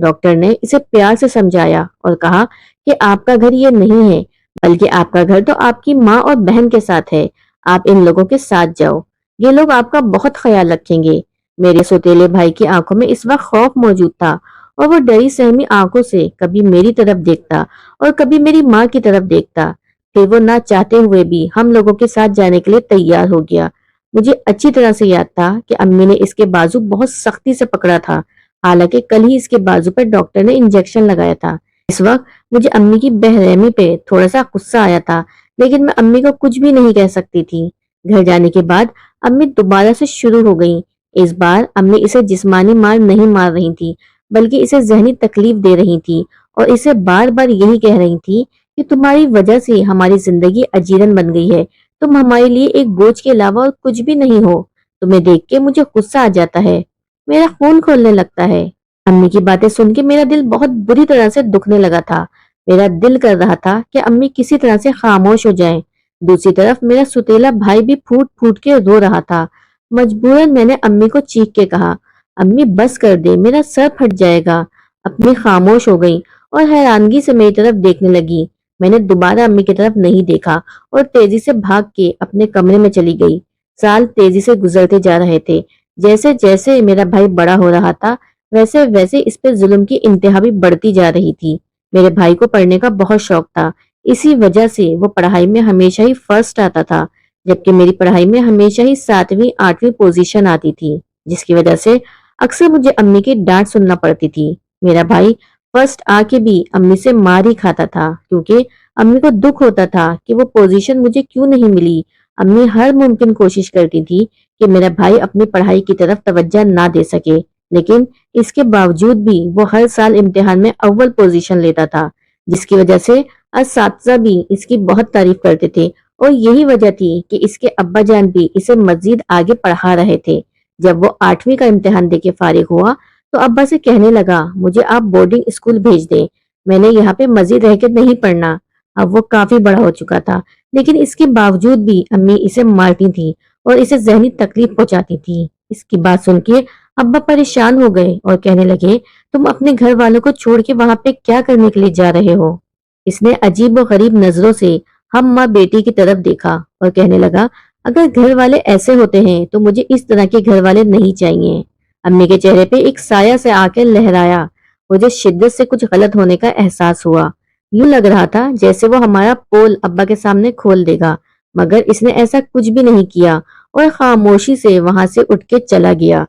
Doctor نے اسے پیار سے سمجھایا اور کہا کہ آپ کا گھر یہ نہیں ہے، بلکہ آپ کا گھر تو آپ کی ماں اور بہن کے ساتھ ہے۔ آپ ان لوگوں کے ساتھ جاؤ، یہ لوگ آپ کا بہت خیال رکھیں گے۔ میرے سوتیلے بھائی کی آنکھوں میں اس وقت خوف موجود تھا اور وہ ڈری سہمی آنکھوں سے کبھی میری طرف دیکھتا اور کبھی میری ماں کی طرف دیکھتا۔ پھر وہ نہ چاہتے ہوئے بھی ہم لوگوں کے ساتھ جانے کے لیے تیار ہو گیا۔ مجھے اچھی طرح سے یاد تھا کہ امی نے اس کے بازو بہت سختی سے پکڑا تھا، حالانکہ کل ہی اس کے بازو پر ڈاکٹر نے انجیکشن لگایا تھا۔ اس وقت مجھے امی کی بے رحمی پہ تھوڑا سا غصہ آیا تھا، لیکن میں امی کو کچھ بھی نہیں کہہ سکتی تھی۔ گھر جانے کے بعد امی دوبارہ سے شروع ہو گئیں۔ اس بار امی اسے جسمانی مار نہیں مار رہی تھی، بلکہ اسے ذہنی تکلیف دے رہی تھی اور اسے بار بار یہی کہہ رہی تھی کہ تمہاری وجہ سے ہماری زندگی اجیرن بن گئی ہے، تم ہمارے لیے ایک بوجھ کے علاوہ اور کچھ بھی نہیں ہو۔ تمہیں دیکھ کے مجھے غصہ آ جاتا ہے، میرا خون کھولنے لگتا ہے۔ امی کی باتیں سن کے میرا دل بہت بری طرح سے دکھنے لگا تھا۔ میرا دل کر رہا تھا کہ امی کسی طرح سے خاموش ہو جائیں۔ دوسری طرف میرا ستیلا بھائی بھی پھوٹ پھوٹ کے رو رہا تھا۔ مجبوراً میں نے امی کو چیخ کے کہا، امی بس کر دے، میرا سر پھٹ جائے گا۔ امی خاموش ہو گئی اور حیرانگی سے میری طرف دیکھنے لگی۔ میں نے دوبارہ امی کی طرف نہیں دیکھا اور تیزی سے بھاگ کے اپنے کمرے میں چلی گئی۔ سال تیزی سے گزرتے جا رہے تھے۔ جیسے جیسے میرا بھائی بڑا ہو رہا تھا، ویسے ویسے اس پہ ظلم کی انتہا بھی بڑھتی جا رہی تھی۔ میرے بھائی کو پڑھنے کا بہت شوق تھا، اسی وجہ سے وہ پڑھائی میں ہمیشہ ہی فرسٹ آتا تھا، جبکہ میری پڑھائی میں ہمیشہ ہی 7ویں 8ویں پوزیشن آتی تھی، جس کی وجہ سے اکثر مجھے امی کی ڈانٹ سننا پڑتی تھی۔ میرا بھائی فرسٹ آ کے بھی امی سے مار ہی کھاتا تھا، کیونکہ امی کو دکھ ہوتا تھا کہ وہ پوزیشن مجھے کیوں نہیں ملی۔ امی ہر ممکن کوشش کرتی تھی کہ میرا بھائی اپنی پڑھائی کی طرف توجہ نہ دے سکے، لیکن اس کے باوجود بھی وہ ہر سال امتحان میں اول پوزیشن لیتا تھا، جس کی وجہ سے اساتذہ بھی اس کی بہت تعریف کرتے تھے اور یہی وجہ تھی کہ اس کے ابا جان بھی اسے مزید آگے پڑھا رہے تھے۔ جب وہ 8ویں کا امتحان دے کے فارغ ہوا تو ابا سے کہنے لگا، مجھے آپ بورڈنگ اسکول بھیج دیں، میں نے یہاں پہ مزید رہ کے نہیں پڑھنا۔ اب وہ کافی بڑا ہو چکا تھا، لیکن اس کے باوجود بھی امی اسے مارتی تھی اور اسے ذہنی تکلیف پہنچاتی تھی۔ اس کی بات سن کے ابا پریشان ہو گئے اور کہنے لگے، تم اپنے گھر والوں کو چھوڑ کے وہاں پہ کیا کرنے کے لیے جا رہے ہو؟ اس نے عجیب و غریب نظروں سے ہم ماں بیٹی کی طرف دیکھا اور کہنے لگا، اگر گھر والے ایسے ہوتے ہیں تو مجھے اس طرح کے گھر والے نہیں چاہیے۔ امی کے چہرے پہ ایک سایہ سے آ کے لہرایا۔ مجھے شدت سے کچھ غلط ہونے کا احساس ہوا۔ یوں لگ رہا تھا جیسے وہ ہمارا پول ابا کے سامنے کھول دے گا، مگر اس نے ایسا کچھ بھی نہیں کیا اور خاموشی سے وہاں سے اٹھ کے چلا گیا۔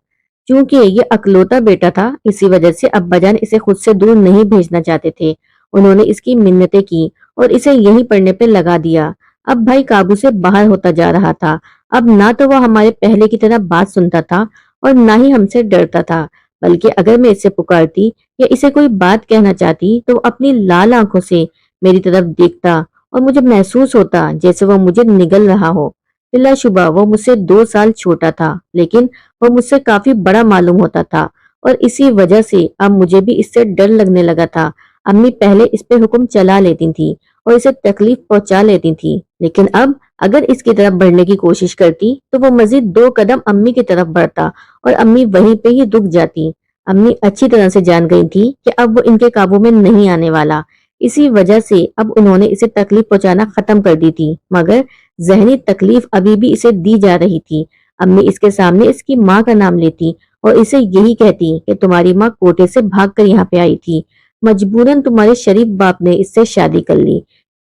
چونکہ یہ اکلوتا بیٹا تھا، اسی وجہ سے ابا جان اسے خود سے دور نہیں بھیجنا چاہتے تھے۔ انہوں نے اس کی منتیں کی اور اسے یہیں پڑھنے پہ لگا دیا۔ اب بھائی قابو سے باہر ہوتا جا رہا تھا۔ اب نہ تو وہ ہمارے پہلے کی طرح بات سنتا تھا اور نہ ہی ہم سے ڈرتا تھا، بلکہ اگر میں اسے پکارتی یا اسے کوئی بات کہنا چاہتی تو وہ اپنی لال آنکھوں سے میری طرف دیکھتا اور مجھے محسوس ہوتا جیسے وہ مجھے نگل رہا ہو۔ بلا شبہ وہ مجھ سے 2 سال چھوٹا تھا، لیکن وہ مجھ سے کافی بڑا معلوم ہوتا تھا اور اسی وجہ سے اب مجھے بھی اس سے ڈر لگنے لگا تھا۔ امی پہلے اس پہ حکم چلا لیتی تھی اور اسے تکلیف پہنچا لیتی تھی، لیکن اب اگر اس کی طرف بڑھنے کی کوشش کرتی تو وہ مزید 2 قدم امی کی طرف بڑھتا اور امی وہیں پہ ہی رک جاتی۔ امی اچھی طرح سے جان گئی تھی کہ اب وہ ان کے قابو میں نہیں آنے والا، اسی وجہ سے اب انہوں نے اسے تکلیف پہنچانا ختم کر دی تھی، مگر ذہنی تکلیف ابھی بھی اسے دی جا رہی تھی۔ امی اس کے سامنے اس کی ماں کا نام لیتی اور اسے یہی کہتی کہ تمہاری ماں کوٹے سے بھاگ کر یہاں پہ آئی تھی، مجبوراً تمہارے شریف باپ نے اس سے شادی کر لی،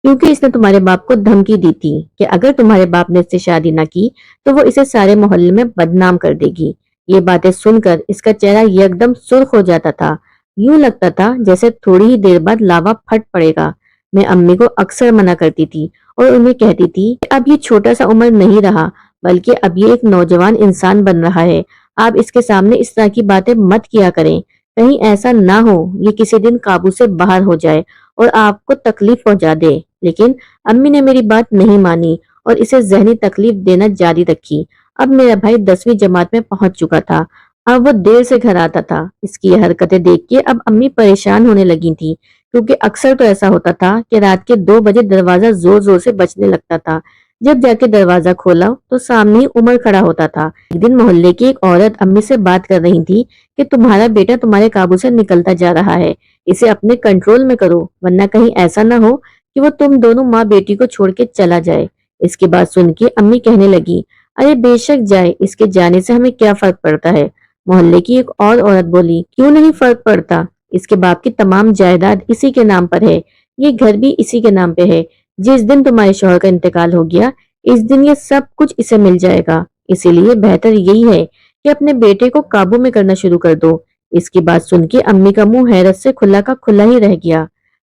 کیونکہ اس نے تمہارے باپ کو دھمکی دی تھی کہ اگر تمہارے باپ نے اس سے شادی نہ کی تو وہ اسے سارے محلے میں بدنام کر دے گی۔ یہ باتیں سن کر اس کا چہرہ یکدم سرخ ہو جاتا تھا، یوں لگتا تھا جیسے تھوڑی ہی دیر بعد لاوا پھٹ پڑے گا۔ میں امی کو اکثر منع کرتی تھی اور انہیں کہتی تھی کہ اب یہ چھوٹا سا عمر نہیں رہا، بلکہ اب یہ ایک نوجوان انسان بن رہا ہے، آپ اس کے سامنے اس طرح کی باتیں مت کیا کریں، کہیں ایسا نہ ہو یہ کسی دن قابو سے باہر ہو جائے اور آپ کو تکلیف پہنچا دے۔ لیکن امی نے میری بات نہیں مانی اور اسے ذہنی تکلیف دینا جاری رکھی۔ اب میرا بھائی 10ویں جماعت میں پہنچ چکا تھا، اب وہ دیر سے گھر آتا تھا۔ اس کی یہ حرکتیں دیکھ کے اب امی پریشان ہونے لگی تھی، کیونکہ اکثر تو ایسا ہوتا تھا کہ رات کے 2 بجے دروازہ زور زور سے بجنے لگتا تھا، جب جا کے دروازہ کھولا تو سامنے ہی عمر کھڑا ہوتا تھا۔ ایک دن محلے کی ایک عورت امی سے بات کر رہی تھی کہ تمہارا بیٹا تمہارے قابو سے نکلتا جا رہا ہے، اسے اپنے کنٹرول میں کرو ورنہ کہیں ایسا نہ ہو کہ وہ تم دونوں ماں بیٹی کو چھوڑ کے چلا جائے۔ اس کی بات سن کے امی کہنے لگی، ارے بے شک جائے، اس کے جانے سے ہمیں کیا فرق پڑتا ہے؟ محلے کی ایک اور عورت بولی، کیوں نہیں فرق پڑتا؟ اس کے باپ کی تمام جائیداد اسی کے نام پر ہے، یہ گھر بھی اسی کے نام پہ ہے۔ جس دن تمہارے شوہر کا انتقال ہو گیا اس دن یہ سب کچھ اسے مل جائے گا، اسی لیے بہتر یہی ہے کہ اپنے بیٹے کو قابو میں کرنا شروع کر دو۔ اس کی بات سن کے امی کا منہ حیرت سے کھلا کا کھلا ہی رہ گیا۔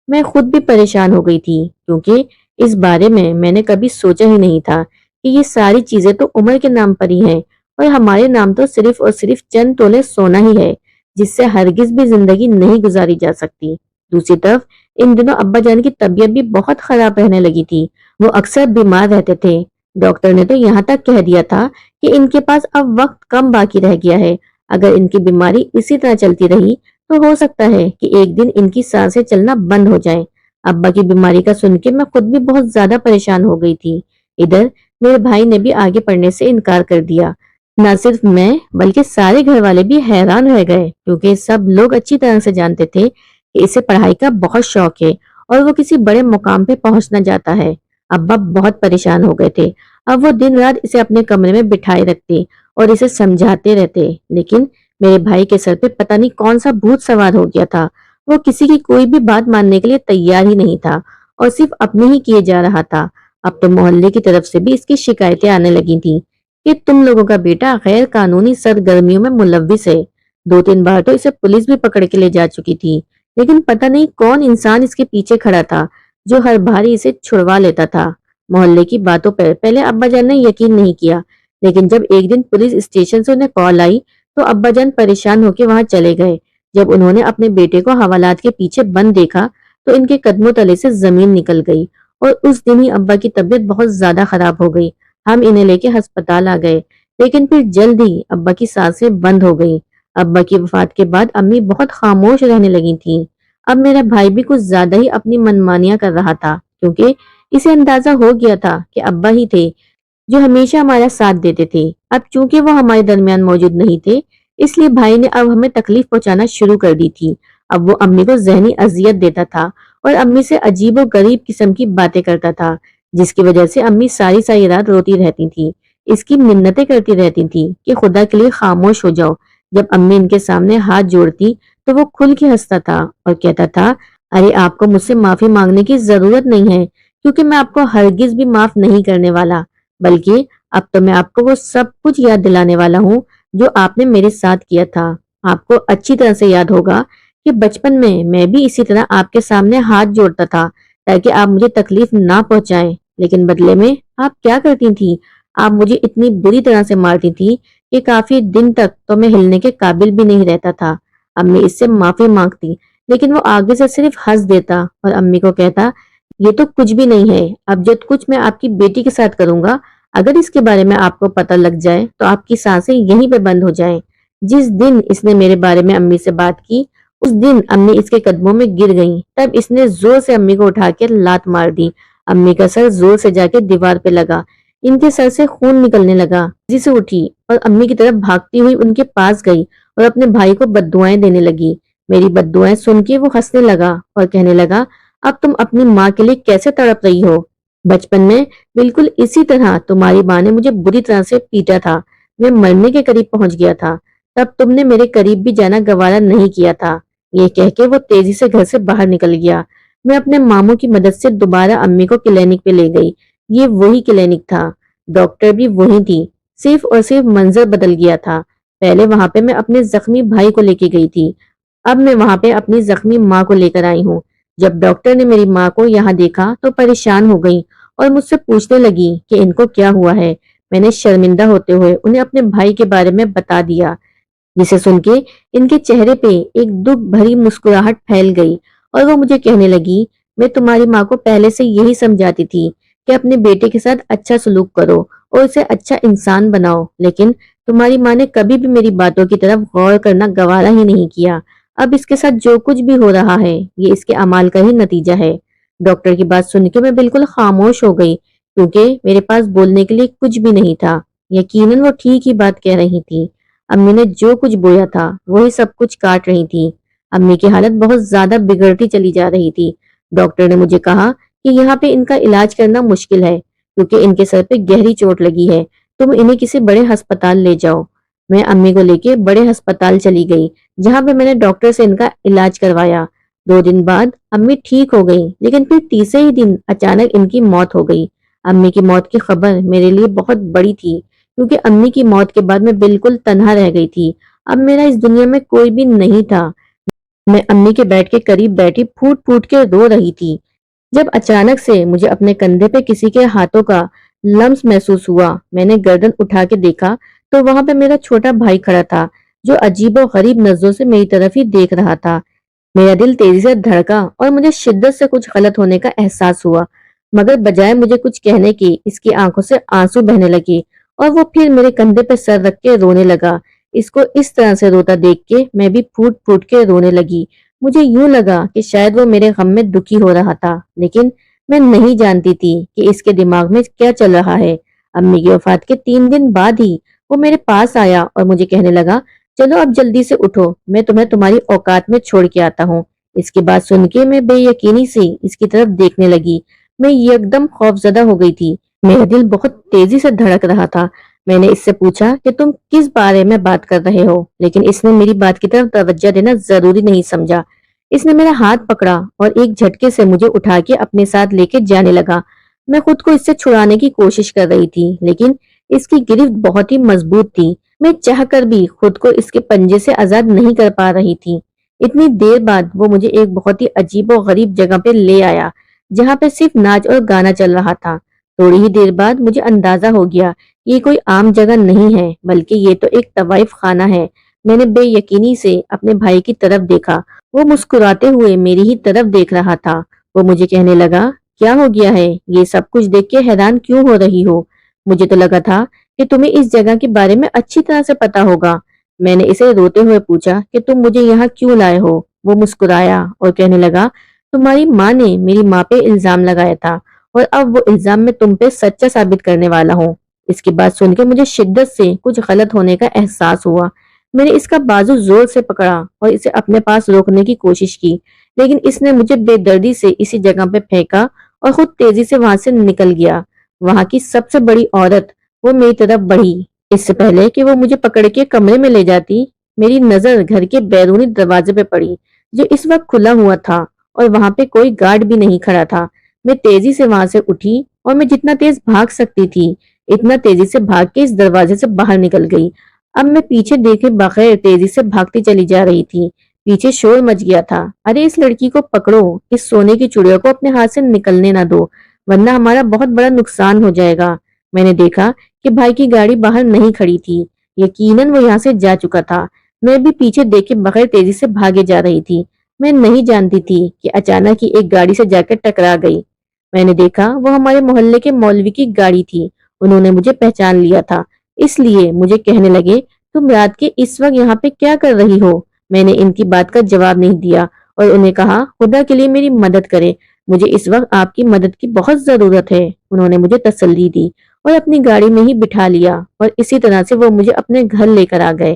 میں خود بھی پریشان ہو گئی تھی کیونکہ اس بارے میں نے کبھی سوچا ہی نہیں تھا کہ یہ ساری چیزیں تو عمر کے نام پر ہی ہیں اور ہمارے نام تو صرف اور صرف چند تولے سونا ہی ہے جس سے ہرگز بھی زندگی نہیں گزاری جا سکتی۔ دوسری طرف ان دنوں ابا جان کی طبیعت بھی بہت خراب رہنے لگی تھی، وہ اکثر بیمار رہتے تھے۔ ڈاکٹر نے تو یہاں تک کہہ دیا تھا کہ ان کے پاس اب وقت کم باقی رہ گیا ہے، اگر ان کی بیماری اسی طرح چلتی رہی تو ہو سکتا ہے کہ ایک دن ان کی سانسیں چلنا بند ہو جائیں۔ ابا کی بیماری کا سن کے میں خود بھی بہت زیادہ پریشان ہو گئی تھی۔ ادھر میرے بھائی نے بھی آگے پڑھنے سے انکار کر دیا۔ نہ صرف میں بلکہ سارے گھر والے بھی حیران رہ گئے کیونکہ سب لوگ اچھی طرح سے جانتے تھے کہ اسے پڑھائی کا بہت شوق ہے اور وہ کسی بڑے مقام پہ پہنچنا چاہتا ہے۔ ابا بہت پریشان ہو گئے تھے، اب وہ دن رات اسے اپنے کمرے میں بٹھائے رکھتے اور اسے سمجھاتے رہتے، لیکن میرے بھائی کے سر پہ پتہ نہیں کون سا بھوت سوار ہو گیا تھا۔ وہ کسی کی کوئی بھی بات ماننے کے لیے تیار ہی نہیں تھا اور صرف اپنے ہی کیے جا رہا تھا۔ اب تو محلے کی طرف سے بھی اس کی شکایتیں آنے لگی تھیں کہ تم لوگوں کا بیٹا غیر قانونی سرگرمیوں میں ملوث ہے۔ 2-3 بار تو اسے پولیس بھی پکڑ کے لے جا چکی تھی، لیکن پتہ نہیں کون انسان اس کے پیچھے کھڑا تھا جو ہر باری اسے چھڑوا لیتا تھا۔ محلے کی باتوں پر پہلے ابا جان نے یقین نہیں کیا، لیکن جب ایک دن پولیس اسٹیشن سے انہیں کال آئی تو ابا جان پریشان ہو کے وہاں چلے گئے۔ جب انہوں نے اپنے بیٹے کو حوالات کے پیچھے بند دیکھا تو ان کے قدموں تلے سے زمین نکل گئی اور اس دن ہی ابا کی طبیعت بہت زیادہ خراب ہو گئی۔ ہم انہیں لے کے ہسپتال آ گئے، لیکن پھر جلد ہی ابا کی سانسیں بند ہو گئی۔ ابا کی وفات کے بعد امی بہت خاموش رہنے لگی تھیں۔ اب میرا بھائی بھی کچھ زیادہ ہی اپنی منمانیاں کر رہا تھا کیونکہ اسے اندازہ ہو گیا تھا کہ ابا ہی تھے جو ہمیشہ ہمارا ساتھ دیتے تھے۔ اب چونکہ وہ ہمارے درمیان موجود نہیں تھے اس لیے بھائی نے اب ہمیں تکلیف پہنچانا شروع کر دی تھی۔ اب وہ امی کو ذہنی اذیت دیتا تھا اور امی سے عجیب و غریب قسم کی باتیں کرتا تھا جس کی وجہ سے امی ساری ساری رات روتی رہتی تھی، اس کی منتیں کرتی رہتی تھی کہ خدا کے لیے خاموش ہو جاؤ۔ جب امی ان کے سامنے ہاتھ جوڑتی تو وہ کھل کے ہنستا تھا اور کہتا تھا، ارے آپ کو مجھ سے معافی مانگنے کی ضرورت نہیں ہے کیونکہ میں آپ کو ہرگز بھی معاف نہیں کرنے والا، بلکہ اب تو میں آپ کو وہ سب کچھ یاد دلانے والا ہوں جو آپ نے میرے ساتھ کیا تھا۔ آپ کو اچھی طرح سے یاد ہوگا کہ بچپن میں بھی اسی طرح آپ کے سامنے ہاتھ جوڑتا تھا تاکہ آپ مجھے تکلیف نہ پہنچائیں، لیکن بدلے میں آپ کیا کرتی تھی؟ آپ مجھے اتنی بری طرح سے مارتی تھی کہ کافی دن تک تو میں ہلنے کے قابل بھی نہیں رہتا تھا۔ امی اس سے معافی مانگتی لیکن وہ آگے سے صرف ہنس دیتا اور امی کو کہتا، یہ تو کچھ بھی نہیں ہے، اب جو کچھ میں آپ کی بیٹی کے ساتھ کروں گا اگر اس کے بارے میں آپ کو پتہ لگ جائے تو آپ کی سانسیں یہیں پہ بند ہو جائیں۔ جس دن اس نے میرے بارے میں امی سے بات کی اس دن امی اس کے قدموں میں گر گئیں، تب اس نے زور سے امی کو اٹھا کے لات مار دی۔ امی کا سر زور سے جا کے دیوار پہ لگا، ان کے سر سے خون نکلنے لگا۔ تیزی سے اٹھی اور امی کی طرف بھاگتی ہوئی ان کے پاس گئی اور اپنے بھائی کو بددعائیں دینے لگی۔ میری بددعائیں سن کے وہ ہنسنے لگا اور کہنے لگا، اب تم اپنی ماں کے لیے کیسے تڑپ رہی ہو؟ بچپن میں بالکل اسی طرح تمہاری ماں نے مجھے بری طرح سے پیٹا تھا، میں مرنے کے قریب پہنچ گیا تھا، تب تم نے میرے قریب بھی جانا گوارا نہیں کیا تھا۔ یہ کہہ کے وہ تیزی سے گھر سے باہر نکل گیا۔ میں اپنے ماموں کی مدد سے دوبارہ امی کو کلینک پہ لے گئی۔ یہ وہی کلینک تھا، ڈاکٹر بھی وہی تھی، صرف اور صرف منظر بدل گیا تھا۔ پہلے وہاں پہ میں اپنے زخمی بھائی کو لے کے گئی تھی، اب میں وہاں پہ اپنی زخمی ماں کو لے کر آئی ہوں۔ جب ڈاکٹر نے میری ماں کو یہاں دیکھا تو پریشان ہو گئی اور مجھ سے پوچھنے لگی کہ ان کو کیا ہوا ہے۔ میں نے شرمندہ ہوتے ہوئے انہیں اپنے بھائی کے بارے میں بتا دیا، جسے سن کے ان کے چہرے پہ ایک دکھ بھری مسکراہٹ پھیل گئی اور وہ مجھے کہنے لگی، میں تمہاری ماں کو پہلے سے یہی سمجھاتی تھی کہ اپنے بیٹے کے ساتھ اچھا سلوک کرو اور اسے اچھا انسان بناؤ، لیکن تمہاری ماں نے کبھی بھی میری باتوں کی طرف غور کرنا گوارا ہی نہیں کیا۔ اب اس کے ساتھ جو کچھ بھی ہو رہا ہے یہ اس کے اعمال کا ہی نتیجہ ہے۔ ڈاکٹر کی بات سن کے میں بالکل خاموش ہو گئی کیونکہ میرے پاس بولنے کے لیے کچھ بھی نہیں تھا۔ یقیناً وہ ٹھیک ہی بات کہہ رہی تھی۔ امی نے جو کچھ بویا تھا وہی سب کچھ کاٹ رہی تھی۔ امی کی حالت بہت زیادہ بگڑتی چلی جا رہی تھی۔ ڈاکٹر نے مجھے کہا کہ یہاں پہ ان کا علاج کرنا مشکل ہے کیونکہ ان کے سر پہ گہری چوٹ لگی ہے، تم انہیں کسی بڑے ہسپتال لے جاؤ۔ میں امی کو لے کے بڑے ہسپتال چلی گئی جہاں پہ میں نے ڈاکٹر سے ان کا علاج کروایا۔ 2 دن بعد امی ٹھیک ہو گئی، لیکن پھر تیسرے ہی دن اچانک ان کی موت ہو گئی۔ امی کی موت کی خبر میرے لیے بہت بڑی تھی کیونکہ امی کی موت کے بعد میں بالکل تنہا رہ گئی تھی۔ اب میرا اس دنیا میں کوئی بھی نہیں تھا۔ میں امی کے بیڈ کے قریب بیٹھی پھوٹ پھوٹ کے رو رہی تھی جب اچانک سے مجھے اپنے کندھے پہ کسی کے ہاتھوں کا لمس محسوس ہوا۔ میں نے گردن اٹھا کے دیکھا تو وہاں پہ میرا چھوٹا بھائی کھڑا تھا جو عجیب و غریب نظروں سے میری طرف ہی دیکھ رہا تھا۔ میرا دل تیزی سے دھڑکا اور مجھے شدت سے کچھ غلط ہونے کا احساس ہوا، مگر بجائے مجھے کچھ کہنے کی اس کی آنکھوں سے آنسو بہنے لگے اور وہ پھر میرے کندھے پہ سر رکھ کے رونے لگا۔ اس کو اس طرح سے روتا دیکھ کے میں بھی پھوٹ پھوٹ کے رونے لگی۔ مجھے یوں لگا کہ شاید وہ میرے غم میں دکھی ہو رہا تھا، لیکن میں نہیں جانتی تھی کہ اس کے دماغ میں کیا چل رہا ہے۔ امی کی وفات کے 3 دن بعد ہی وہ میرے پاس آیا اور مجھے کہنے لگا، چلو اب جلدی سے اٹھو، میں تمہیں تمہاری اوقات میں چھوڑ کے آتا ہوں۔ اس کی بات سن کے میں بے یقینی سے اس کی طرف دیکھنے لگی۔ میں ایک دم خوف زدہ ہو گئی تھی، میرا دل بہت تیزی سے دھڑک رہا تھا۔ میں نے اس سے پوچھا کہ تم کس بارے میں بات کر رہے ہو، لیکن اس نے میری بات کی طرف توجہ دینا ضروری نہیں سمجھا۔ اس نے میرا ہاتھ پکڑا اور ایک جھٹکے سے مجھے اٹھا کے اپنے ساتھ لے کے جانے لگا۔ میں خود کو اس سے چھڑانے کی کوشش کر رہی تھی، لیکن اس کی گرفت بہت ہی مضبوط تھی۔ میں چاہ کر بھی خود کو اس کے پنجے سے آزاد نہیں کر پا رہی تھی۔ اتنی دیر بعد وہ مجھے ایک بہت ہی عجیب و غریب جگہ پہ لے آیا جہاں پہ صرف ناچ اور گانا چل رہا تھا۔ تھوڑی ہی دیر بعد مجھے اندازہ ہو گیا کہ یہ کوئی عام جگہ نہیں ہے بلکہ یہ تو ایک طوائف خانہ ہے۔ میں نے بے یقینی سے اپنے بھائی کی طرف دیکھا، وہ مسکراتے ہوئے میری ہی طرف دیکھ رہا تھا۔ وہ مجھے کہنے لگا، کیا ہو گیا ہے؟ یہ سب کچھ دیکھ کے حیران کیوں ہو رہی ہو؟ مجھے تو لگا تھا کہ تمہیں اس جگہ کے بارے میں اچھی طرح سے پتا ہوگا۔ میں نے اسے روتے ہوئے پوچھا کہ تم مجھے یہاں کیوں لائے ہو؟ وہ مسکرایا اور کہنے لگا، تمہاری ماں نے میری ماں پہ الزام لگایا تھا اور اب وہ الزام میں تم پہ سچا ثابت کرنے والا ہوں۔ اس کی بات سن کے مجھے شدت سے کچھ غلط ہونے کا احساس ہوا۔ میں نے اس کا بازو زور سے پکڑا اور اسے اپنے پاس روکنے کی کوشش کی، لیکن اس نے مجھے بے دردی سے اسی جگہ پہ پھینکا اور خود تیزی سے وہاں سے نکل گیا۔ وہاں کی سب سے بڑی عورت وہ میری طرف بڑھی۔ اس سے پہلے کہ وہ مجھے پکڑ کے کمرے میں لے جاتی، میری نظر گھر کے بیرونی دروازے پہ پڑی جو اس وقت کھلا ہوا تھا اور وہاں پہ کوئی گارڈ بھی نہیں کھڑا تھا۔ میں تیزی سے وہاں سے اٹھی اور میں جتنا تیز بھاگ سکتی تھی اتنا تیزی سے بھاگ کے اس دروازے سے باہر نکل گئی۔ اب میں پیچھے دیکھے بغیر تیزی سے بھاگتی چلی جا رہی تھی۔ پیچھے شور مچ گیا تھا، ارے اس لڑکی کو پکڑو، اس سونے کی چڑیا کو اپنے ہاتھ سے نکلنے نہ دو ورنہ ہمارا بہت بڑا نقصان ہو جائے گا۔ میں نے دیکھا کہ بھائی کی گاڑی باہر نہیں کھڑی تھی، یقیناً وہ یہاں سے جا چکا تھا۔ میں بھی پیچھے دیکھے بغیر تیزی سے بھاگے جا رہی تھی۔ میں نہیں جانتی تھی کہ اچانک ہی ایک گاڑی سے جا کر ٹکرا گئی۔ میں نے دیکھا وہ ہمارے محلے کے مولوی کی گاڑی تھی۔ انہوں نے مجھے پہچان لیا تھا، اس لیے مجھے کہنے لگے، تم رات کے اس وقت یہاں پہ کیا کر رہی ہو؟ میں نے ان کی بات کا جواب نہیں دیا اور انہیں کہا، خدا کے لیے میری مدد کرے، مجھے اس وقت آپ کی مدد کی بہت ضرورت ہے۔ انہوں نے مجھے تسلی دی اور اپنی گاڑی میں ہی بٹھا لیا اور اسی طرح سے وہ مجھے اپنے گھر لے کر آ گئے۔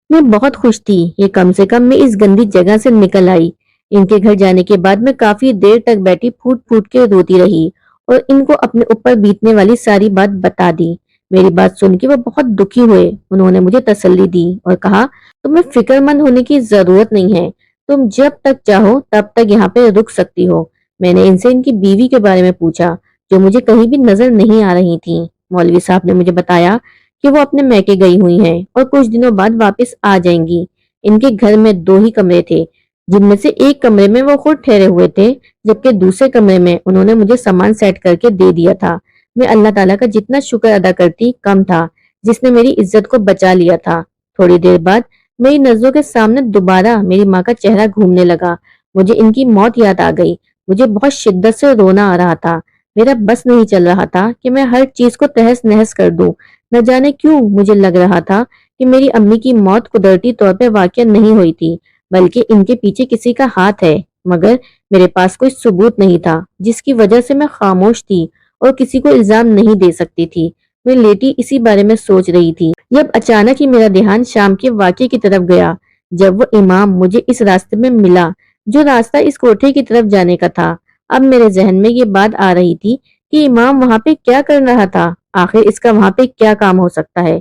میں بہت خوش تھی کہ کم سے کم میں اس گندی جگہ سے نکل آئی۔ ان کے گھر جانے کے بعد میں کافی دیر تک بیٹھی پھوٹ پھوٹ کے روتی رہی اور ان کو اپنے اوپر بیتنے والی ساری بات بتا دی۔ میری بات سن کے وہ بہت دکھی ہوئے۔ انہوں نے مجھے تسلی دی اور کہا، تمہیں فکر مند ہونے کی ضرورت نہیں ہے، تم جب تک چاہو تب تک یہاں پہ رک سکتی ہو۔ میں نے ان سے ان کی بیوی کے بارے میں پوچھا جو مجھے کہیں بھی نظر نہیں آ رہی تھی۔ مولوی صاحب نے مجھے بتایا کہ وہ اپنے میکے گئی ہوئی ہیں اور کچھ دنوں بعد واپس آ جائیں گی۔ ان کے گھر میں 2 ہی کمرے تھے، جن میں سے ایک کمرے میں وہ خود ٹھہرے ہوئے تھے، جبکہ دوسرے کمرے میں انہوں نے مجھے سامان سیٹ کر کے دے دیا تھا۔ میں اللہ تعالیٰ کا جتنا شکر ادا کرتی کم تھا جس نے میری عزت کو بچا لیا تھا۔ تھوڑی دیر بعد میری نظروں کے سامنے دوبارہ میری ماں کا چہرہ گھومنے لگا۔ مجھے ان کی موت یاد آ گئی۔ مجھے بہت شدت سے رونا آ رہا تھا۔ میرا بس نہیں چل رہا تھا کہ میں ہر چیز کو تہس نہس کر دوں۔ نہ جانے کیوں مجھے لگ رہا تھا کہ میری امی کی موت قدرتی طور پہ واقع نہیں ہوئی تھی بلکہ ان کے پیچھے کسی کا ہاتھ ہے، مگر میرے پاس کوئی ثبوت نہیں تھا جس کی وجہ سے میں خاموش تھی اور کسی کو الزام نہیں دے سکتی تھی۔ میں لیٹی اسی بارے میں سوچ رہی تھی جب اچانک ہی میرا دھیان شام کے واقعے کی طرف گیا، جب وہ امام مجھے اس راستے میں ملا جو راستہ اس کوٹھے کی طرف جانے کا تھا۔ اب میرے ذہن میں یہ بات آ رہی تھی کہ امام وہاں پہ کیا کر رہا تھا، آخر اس کا وہاں پہ کیا کام ہو سکتا ہے۔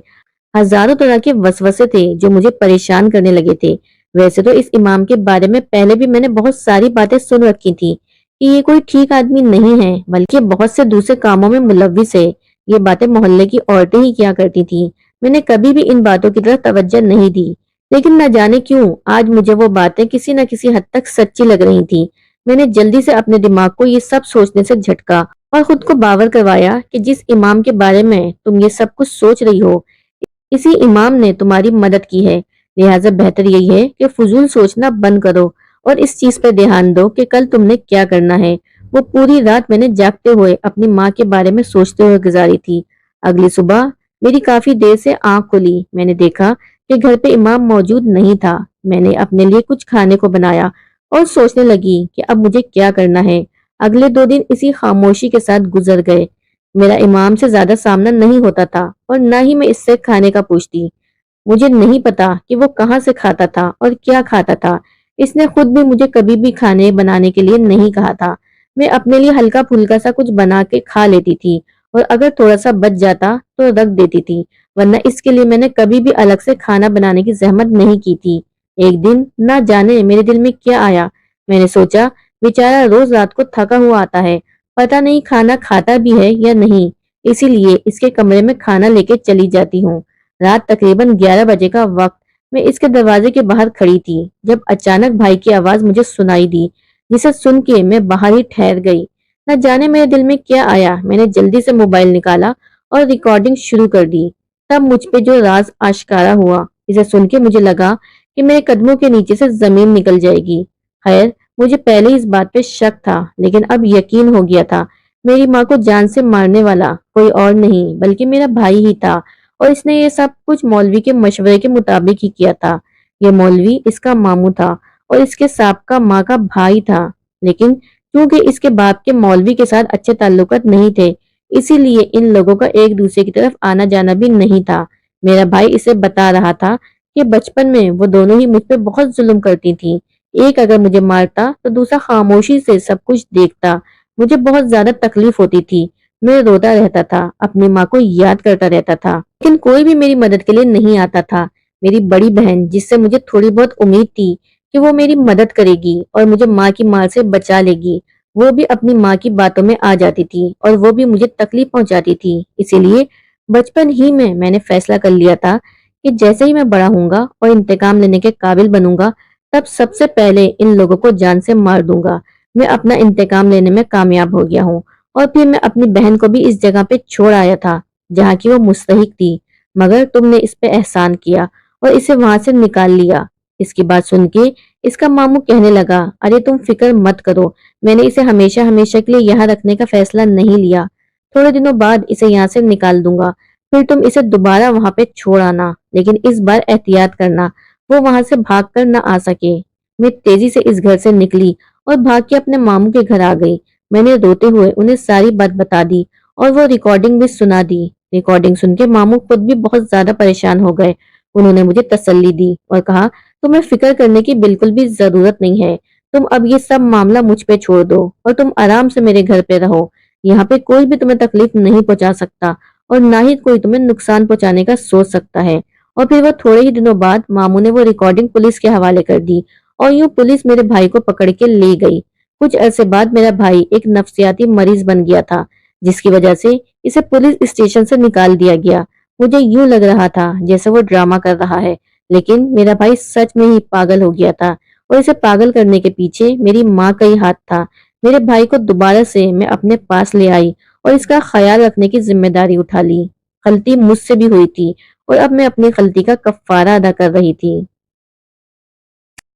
ہزاروں طرح کے وسوسے تھے جو مجھے پریشان کرنے لگے تھے۔ ویسے تو اس امام کے بارے میں پہلے بھی میں نے بہت ساری باتیں سن رکھی تھی کہ یہ کوئی ٹھیک آدمی نہیں ہے، بلکہ بہت سے دوسرے کاموں میں ملوث ہے۔ یہ باتیں محلے کی عورتیں ہی کیا کرتی تھیں۔ میں نے کبھی بھی ان باتوں کی طرف توجہ نہیں دی، لیکن نہ جانے کیوں آج مجھے وہ باتیں کسی نہ کسی حد تک سچی لگ رہی تھی۔ میں نے جلدی سے اپنے دماغ کو یہ سب سوچنے سے جھٹکا اور خود کو باور کروایا کہ جس امام کے بارے میں تم یہ سب کچھ سوچ رہی ہو، اسی امام نے تمہاری مدد کی ہے۔ لہٰذا بہتر یہی ہے کہ فضول سوچنا بند کرو اور اس چیز پر دھیان دو کہ کل تم نے کیا کرنا ہے۔ وہ پوری رات میں نے جاگتے ہوئے اپنی ماں کے بارے میں سوچتے ہوئے گزاری تھی۔ اگلی صبح میری کافی دیر سے آنکھ کھلی۔ میں نے دیکھا کہ گھر پہ امام موجود نہیں تھا۔ میں نے اپنے لیے کچھ کھانے کو بنایا اور سوچنے لگی کہ اب مجھے کیا کرنا ہے۔ اگلے 2 دن اسی خاموشی کے ساتھ گزر گئے۔ میرا امام سے زیادہ سامنا نہیں ہوتا تھا اور نہ ہی میں اس سے کھانے کا پوچھتی۔ مجھے نہیں پتا کہ وہ کہاں سے کھاتا تھا اور کیا کھاتا تھا۔ اس نے خود بھی مجھے کبھی بھی کھانے بنانے کے لیے نہیں کہا تھا۔ میں اپنے لیے ہلکا پھلکا سا کچھ بنا کے کھا لیتی تھی اور اگر تھوڑا سا بچ جاتا تو رکھ دیتی تھی، ورنہ اس کے لیے میں نے کبھی بھی الگ سے کھانا بنانے کی زحمت نہیں کی تھی۔ ایک دن نہ جانے میرے دل میں کیا آیا، میں نے سوچا بیچارہ روز رات کو تھکا ہوا آتا ہے، پتہ نہیں کھانا کھاتا بھی ہے یا نہیں، اسی لیے اس کے کمرے میں کھانا لے کے چلی جاتی ہوں۔ رات تقریباً 11 بجے کا وقت، میں اس کے دروازے کے باہر کھڑی تھی جب اچانک بھائی کی آواز مجھے سنائی دی، جسے سن کے میں باہر ہی ٹھہر گئی۔ نہ جانے میرے دل میں کیا آیا، میں نے جلدی سے موبائل نکالا اور ریکارڈنگ شروع کر دی۔ تب مجھ پہ جو راز آشکارا ہوا، اسے سن کے مجھے لگا کہ میرے قدموں کے نیچے سے زمین نکل جائے گی۔ خیر، مجھے پہلے اس بات پہ شک تھا، لیکن اب یقین ہو گیا تھا۔ میری ماں کو جان سے مارنے والا کوئی اور نہیں بلکہ میرا بھائی ہی تھا، اور اس نے یہ سب کچھ مولوی کے مشورے کے مطابق ہی کیا تھا۔ یہ مولوی اس کا ماموں تھا اور اس کے سابقہ ماں کا بھائی تھا، لیکن کیونکہ اس کے باپ کے مولوی کے ساتھ اچھے تعلقات نہیں تھے، اسی لیے ان لوگوں کا ایک دوسرے کی طرف آنا جانا بھی نہیں تھا۔ میرا بھائی اسے بتا رہا تھا کہ بچپن میں وہ دونوں ہی مجھ پہ بہت ظلم کرتی تھیں، ایک اگر مجھے مارتا تو دوسرا خاموشی سے سب کچھ دیکھتا۔ مجھے بہت زیادہ تکلیف ہوتی تھی، میں روتا رہتا تھا، اپنی ماں کو یاد کرتا رہتا تھا، لیکن کوئی بھی میری مدد کے لیے نہیں آتا تھا۔ میری بڑی بہن، جس سے مجھے تھوڑی بہت امید تھی کہ وہ میری مدد کرے گی اور مجھے ماں کی مار سے بچا لے گی، وہ بھی اپنی ماں کی باتوں میں آ جاتی تھی اور وہ بھی مجھے تکلیف پہنچاتی تھی۔ اسی لیے بچپن ہی میں نے فیصلہ کر لیا تھا کہ جیسے ہی میں بڑا ہوں گا اور انتقام لینے کے قابل بنوں گا، تب سب سے پہلے ان لوگوں کو جان سے مار دوں گا۔ میں اپنا انتقام لینے میں کامیاب ہو گیا ہوں، اور پھر میں اپنی بہن کو بھی اس جگہ پہ چھوڑ آیا تھا جہاں کی وہ مستحق تھی، مگر تم نے اس پہ احسان کیا اور اسے وہاں سے نکال لیا۔ اس کی بات سن کے اس کا ماموں کہنے لگا، ارے تم فکر مت کرو، میں نے اسے ہمیشہ ہمیشہ کے لیے یہاں رکھنے کا فیصلہ نہیں لیا، تھوڑے دنوں بعد اسے یہاں سے نکال دوں گا، پھر تم اسے دوبارہ وہاں پہ چھوڑ آنا، لیکن اس بار احتیاط کرنا وہ وہاں سے بھاگ کر نہ آ سکے۔ میں تیزی سے اس گھر سے نکلی اور بھاگ کے اپنے ماموں کے گھر آ گئی۔ میں نے روتے ہوئے انہیں ساری بات بتا دی اور وہ ریکارڈنگ بھی سنا دی۔ ریکارڈنگ سن کے ماموں خود بھی بہت زیادہ پریشان ہو گئے۔ انہوں نے مجھے تسلی دی اور کہا، تمہیں فکر کرنے کی بالکل بھی ضرورت نہیں ہے، تم اب یہ سب معاملہ مجھ پہ چھوڑ دو اور تم آرام سے میرے گھر پہ رہو، یہاں پہ کوئی بھی تمہیں تکلیف نہیں پہنچا سکتا اور نہ ہی کوئی تمہیں نقصان پہنچانے کا سوچ سکتا ہے۔ اور پھر وہ تھوڑے ہی دنوں بعد ماموں نے وہ ریکارڈنگ پولیس کے حوالے کر دی اور یوں پولیس میرے بھائی کو پکڑ کے لے گئی۔ کچھ عرصے بعد میرا بھائی ایک نفسیاتی مریض بن گیا تھا، جس کی وجہ سے اسے پولیس اسٹیشن سے نکال دیا گیا۔ مجھے یوں لگ رہا تھا جیسے وہ ڈرامہ کر رہا ہے، لیکن میرا بھائی سچ میں ہی پاگل ہو گیا تھا اور اسے پاگل کرنے کے پیچھے میری ماں کا ہی ہاتھ تھا۔ میرے بھائی کو دوبارہ سے میں اپنے پاس لے آئی اور اس کا خیال رکھنے کی ذمہ داری اٹھا لی۔ غلطی مجھ سے بھی ہوئی تھی اور اب میں اپنی غلطی کا کفارہ ادا کر رہی تھی۔